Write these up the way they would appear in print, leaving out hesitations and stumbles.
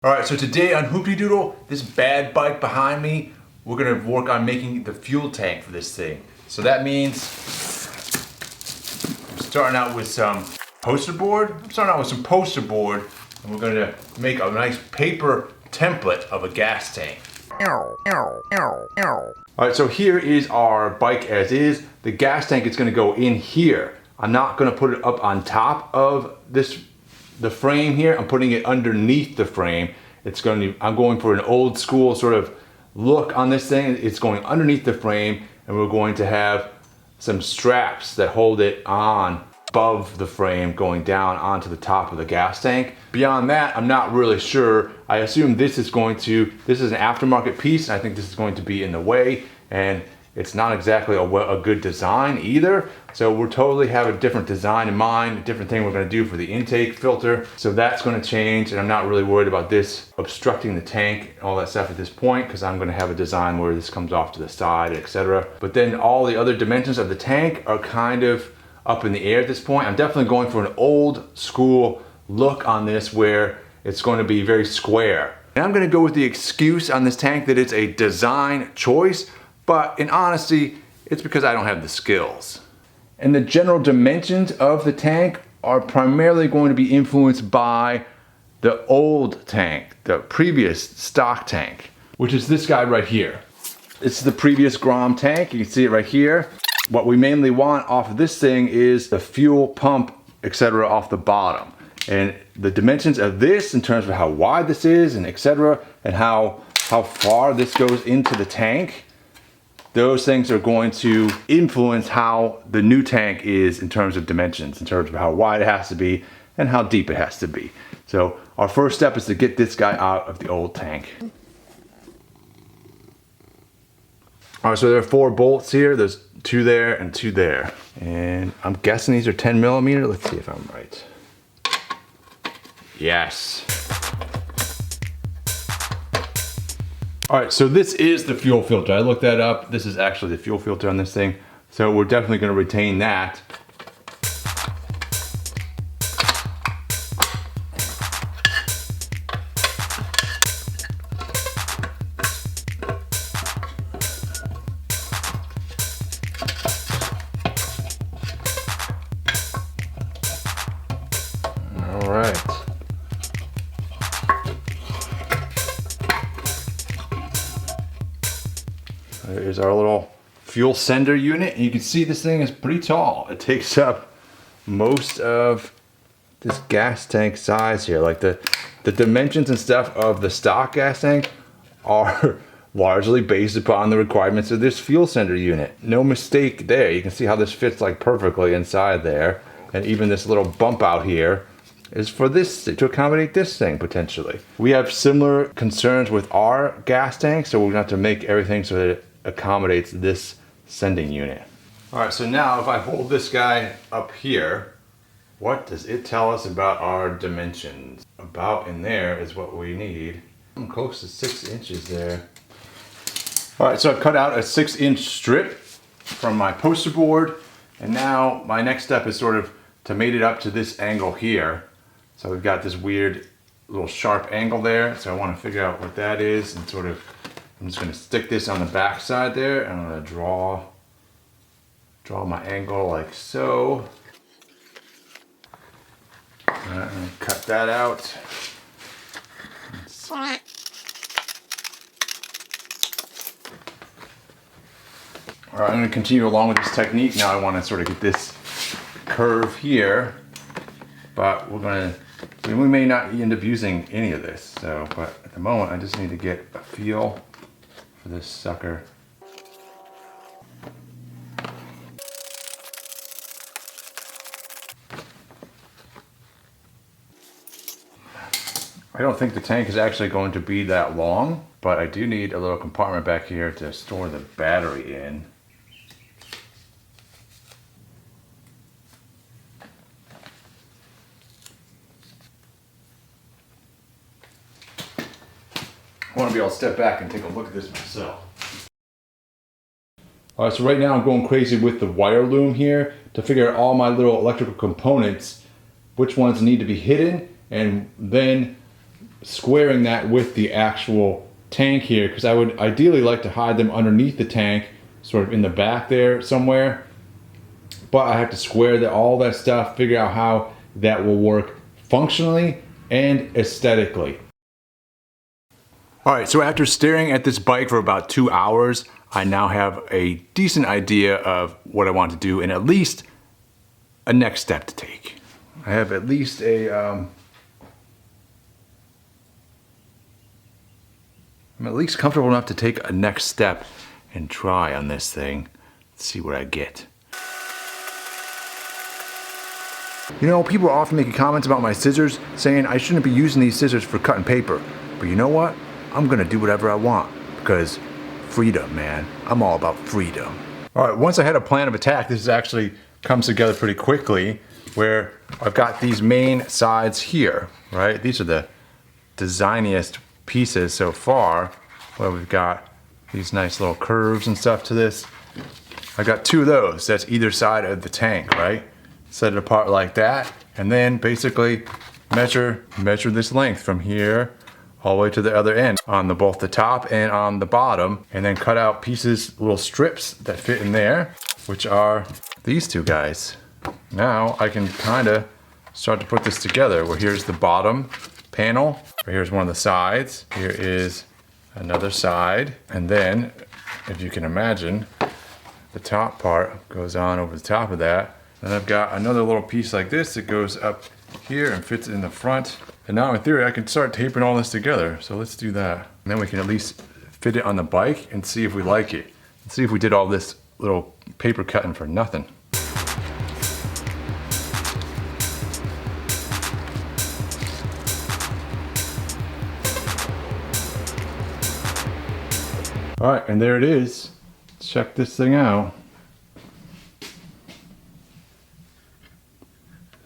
All right, so today on HooptieDoodle, this bad bike behind me, we're gonna work on making the fuel tank for this thing. So that means I'm starting out with some posterboard. And we're gonna make a nice paper template of a gas tank. All right, so here is our bike as is. The gas tank is gonna go in here. I'm not gonna put it up on top of the frame here. I'm putting it underneath the frame. I'm going for an old school sort of look on this thing. It's going underneath the frame, and we're going to have some straps that hold it on above the frame going down onto the top of the gas tank. Beyond that, I'm not really sure. I assume this is an aftermarket piece, and I think this is going to be in the way, and it's not exactly a good design either. So we'll totally have a different design in mind, a different thing we're gonna do for the intake filter. So that's gonna change, and I'm not really worried about this obstructing the tank and all that stuff at this point, because I'm gonna have a design where this comes off to the side, etc. But then all the other dimensions of the tank are kind of up in the air at this point. I'm definitely going for an old school look on this where it's going to be very square. And I'm gonna go with the excuse on this tank that it's a design choice, but in honesty, it's because I don't have the skills. And the general dimensions of the tank are primarily going to be influenced by the old tank, the previous stock tank, which is this guy right here. It's the previous Grom tank. You can see it right here. What we mainly want off of this thing is the fuel pump, etc. off the bottom. And the dimensions of this in terms of how wide this is and etc. and how far this goes into the tank, those things are going to influence how the new tank is in terms of dimensions, in terms of how wide it has to be and how deep it has to be. So our first step is to get this guy out of the old tank. All right, so there are 4 bolts here. There's 2 there and 2 there. And I'm guessing these are 10 millimeter. Let's see if I'm right. Yes. All right, so this is the fuel filter. I looked that up. This is actually the fuel filter on this thing. So we're definitely gonna retain that. All right. There's our little fuel sender unit. And you can see this thing is pretty tall. It takes up most of this gas tank size here. Like the dimensions and stuff of the stock gas tank are largely based upon the requirements of this fuel sender unit. No mistake there. You can see how this fits like perfectly inside there. And even this little bump out here is for this, to accommodate this thing potentially. We have similar concerns with our gas tank, so we're gonna have to make everything so that it accommodates this sending unit. All right, so now if I hold this guy up here, what does it tell us about our dimensions? About in there is what we need. I'm close to 6 inches there. All right, so I've cut out a 6-inch strip from my poster board, and now my next step is sort of to mate it up to this angle here. So we've got this weird little sharp angle there, so I want to figure out what that is, and sort of I'm just going to stick this on the back side there, and I'm going to draw my angle like so. All right, I'm going to cut that out. All right, I'm going to continue along with this technique. Now I want to sort of get this curve here, but we may not end up using any of this. So, but at the moment I just need to get a feel for this sucker. I don't think the tank is actually going to be that long, but I do need a little compartment back here to store the battery in. I want to be able to step back and take a look at this myself. All right, so right now I'm going crazy with the wire loom here to figure out all my little electrical components, which ones need to be hidden, and then squaring that with the actual tank here, because I would ideally like to hide them underneath the tank, sort of in the back there somewhere. But I have to square all that stuff, figure out how that will work functionally and aesthetically. All right, so after staring at this bike for about 2 hours, I now have a decent idea of what I want to do and at least a next step to take. I have at least I'm at least comfortable enough to take a next step and try on this thing. Let's see what I get. You know, people are often making comments about my scissors, saying I shouldn't be using these scissors for cutting paper. But you know what? I'm gonna do whatever I want, because freedom, man. I'm all about freedom. All right, once I had a plan of attack, this actually comes together pretty quickly, where I've got these main sides here, right? These are the designiest pieces so far, where we've got these nice little curves and stuff to this. I got 2 of those. That's either side of the tank, right? Set it apart like that, and then basically measure this length from here all the way to the other end on both the top and on the bottom, and then cut out pieces, little strips that fit in there, which are these 2 guys. Now I can kind of start to put this together, where here's the bottom panel, or here's one of the sides, here is another side, and then, if you can imagine, the top part goes on over the top of that. Then I've got another little piece like this that goes up here and fits in the front. And now in theory I can start taping all this together. So let's do that. And then we can at least fit it on the bike and see if we like it. And see if we did all this little paper cutting for nothing. All right, and there it is. Check this thing out.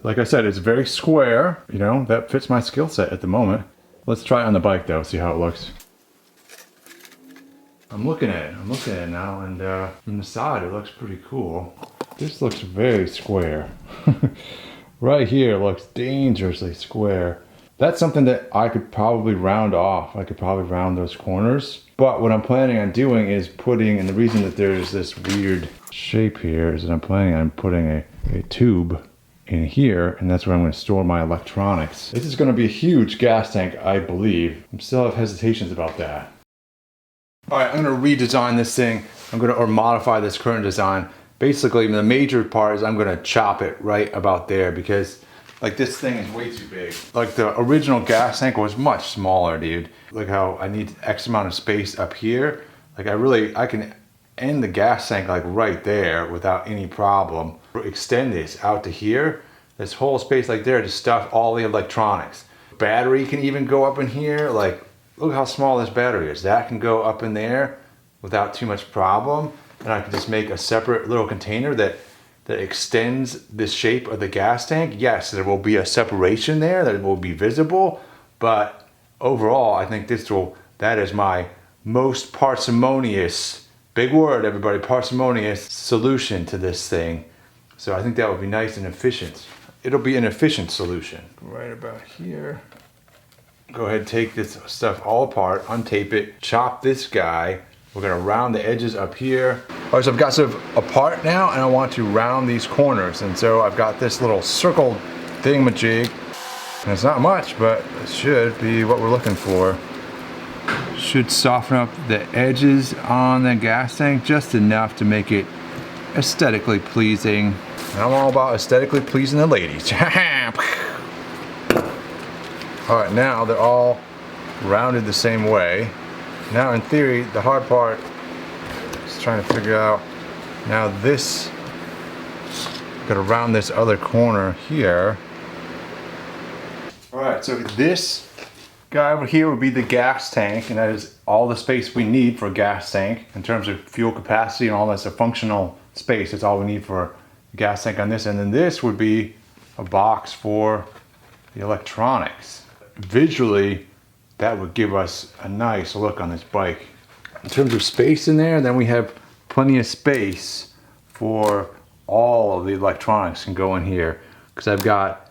Like I said, it's very square, you know, that fits my skill set at the moment. Let's try it on the bike though, see how it looks. I'm looking at it now, and from the side it looks pretty cool. This looks very square. Right here looks dangerously square. That's something that I could probably round off. I could probably round those corners. But what I'm planning on doing is putting, and the reason that there's this weird shape here is that I'm planning on putting a tube in here, and that's where I'm going to store my electronics. This is going to be a huge gas tank, I believe. I still have hesitations about that. All right, I'm going to redesign this thing. or modify this current design. Basically, the major part is I'm going to chop it right about there, because like this thing is way too big. Like the original gas tank was much smaller, dude. Like how I need X amount of space up here. Like I can end the gas tank like right there without any problem. Extend this out to here. This whole space like there to stuff all the electronics. Battery can even go up in here. Like, look how small this battery is. That can go up in there without too much problem. And I can just make a separate little container that extends the shape of the gas tank. Yes, there will be a separation there that will be visible, but overall, I think that is my most parsimonious, big word everybody, parsimonious solution to this thing. So I think that would be nice and efficient. It'll be an efficient solution. Right about here. Go ahead, take this stuff all apart, untape it, chop this guy. We're gonna round the edges up here. All right, so I've got stuff apart now, and I want to round these corners. And so I've got this little circle thingamajig. And it's not much, but it should be what we're looking for. Should soften up the edges on the gas tank just enough to make it aesthetically pleasing. And I'm all about aesthetically pleasing the ladies. All right, now they're all rounded the same way. Now in theory, the hard part is trying to figure out, now this, gotta round this other corner here. All right, so this guy over here would be the gas tank, and that is all the space we need for a gas tank in terms of fuel capacity and all that's a functional space. That's all we need for a gas tank on this. And then this would be a box for the electronics. Visually, that would give us a nice look on this bike. In terms of space in there, then we have plenty of space for all of the electronics can go in here. Because I've got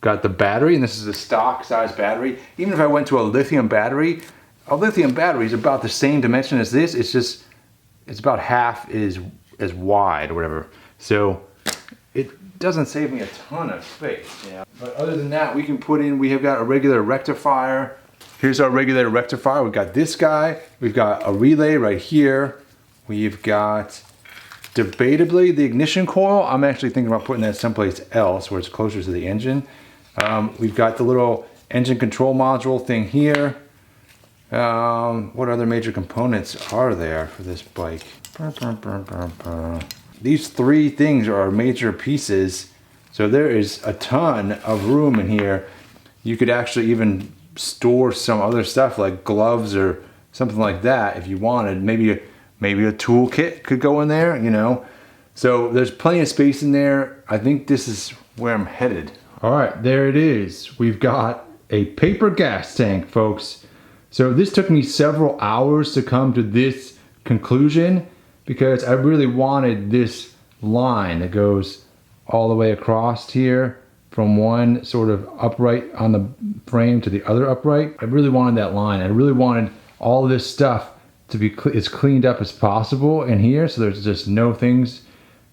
got the battery, and this is a stock size battery. Even if I went to a lithium battery is about the same dimension as this. It's about half as wide or whatever. So it doesn't save me a ton of space. Yeah. But other than that, we have got a regular rectifier. Here's our regular rectifier. We've got this guy. We've got a relay right here. We've got, debatably, the ignition coil. I'm actually thinking about putting that someplace else where it's closer to the engine. We've got the little engine control module thing here. What other major components are there for this bike? These three things are major pieces. So there is a ton of room in here. You could actually even store some other stuff like gloves or something like that if you wanted. Maybe a toolkit could go in there, you know. So there's plenty of space in there. I think this is where I'm headed. All right, there it is. We've got a paper gas tank, folks. So this took me several hours to come to this conclusion because I really wanted this line that goes all the way across here from one sort of upright on the frame to the other upright. I really wanted that line. I really wanted all of this stuff to be as cleaned up as possible in here, so there's just no things,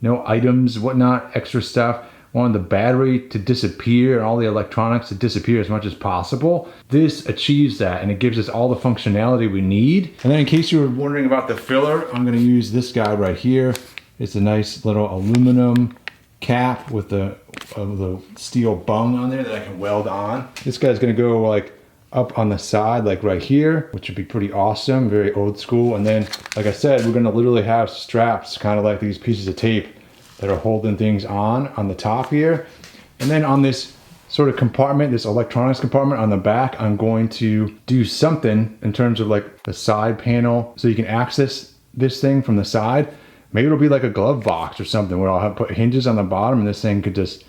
no items, whatnot, extra stuff. I wanted the battery to disappear and all the electronics to disappear as much as possible. This achieves that, and it gives us all the functionality we need. And then in case you were wondering about the filler, I'm gonna use this guy right here. It's a nice little aluminum cap with the steel bung on there that I can weld on. This guy's gonna go like up on the side, like right here, which would be pretty awesome, very old school. And then, like I said, we're gonna literally have straps, kind of like these pieces of tape that are holding things on the top here. And then on this sort of compartment, this electronics compartment on the back, I'm going to do something in terms of like the side panel so you can access this thing from the side. Maybe it'll be like a glove box or something where I'll have put hinges on the bottom and this thing could just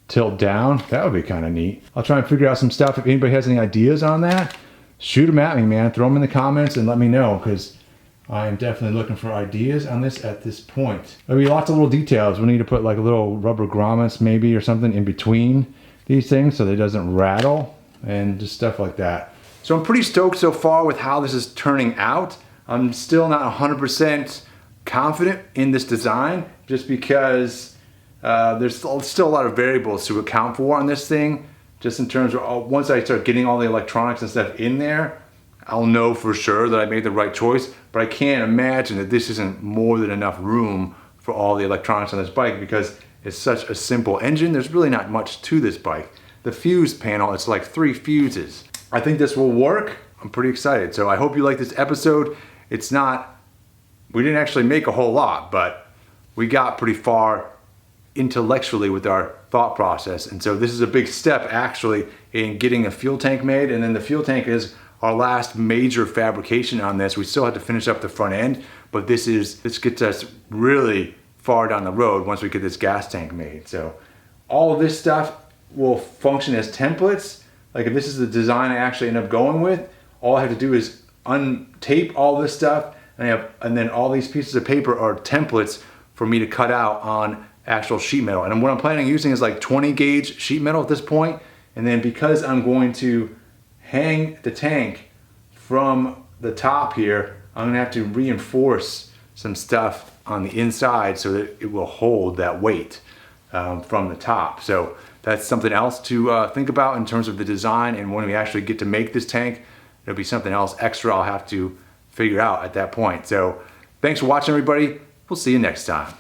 tilt down. That would be kind of neat. I'll try and figure out some stuff. If anybody has any ideas on that, shoot them at me, man. Throw them in the comments and let me know, because I am definitely looking for ideas on this at this point. There'll be lots of little details. We need to put like a little rubber grommets maybe or something in between these things so that it doesn't rattle and just stuff like that. So I'm pretty stoked so far with how this is turning out. I'm still not 100% confident in this design just because there's still a lot of variables to account for on this thing. Just in terms of once I start getting all the electronics and stuff in there, I'll know for sure that I made the right choice. But I can't imagine that this isn't more than enough room for all the electronics on this bike because it's such a simple engine. There's really not much to this bike. The fuse panel, it's like 3 fuses. I think this will work. I'm pretty excited. So I hope you like this episode. We didn't actually make a whole lot, but we got pretty far intellectually with our thought process. And so this is a big step actually in getting a fuel tank made. And then the fuel tank is our last major fabrication on this. We still have to finish up the front end, but this gets us really far down the road once we get this gas tank made. So all of this stuff will function as templates. Like if this is the design I actually end up going with, all I have to do is untape all this stuff, and then all these pieces of paper are templates for me to cut out on actual sheet metal. And what I'm planning on using is like 20 gauge sheet metal at this point. And then because I'm going to hang the tank from the top here, I'm gonna have to reinforce some stuff on the inside so that it will hold that weight from the top. So that's something else to think about in terms of the design. And when we actually get to make this tank, there'll be something else extra I'll have to figure out at that point. So thanks for watching, everybody. We'll see you next time.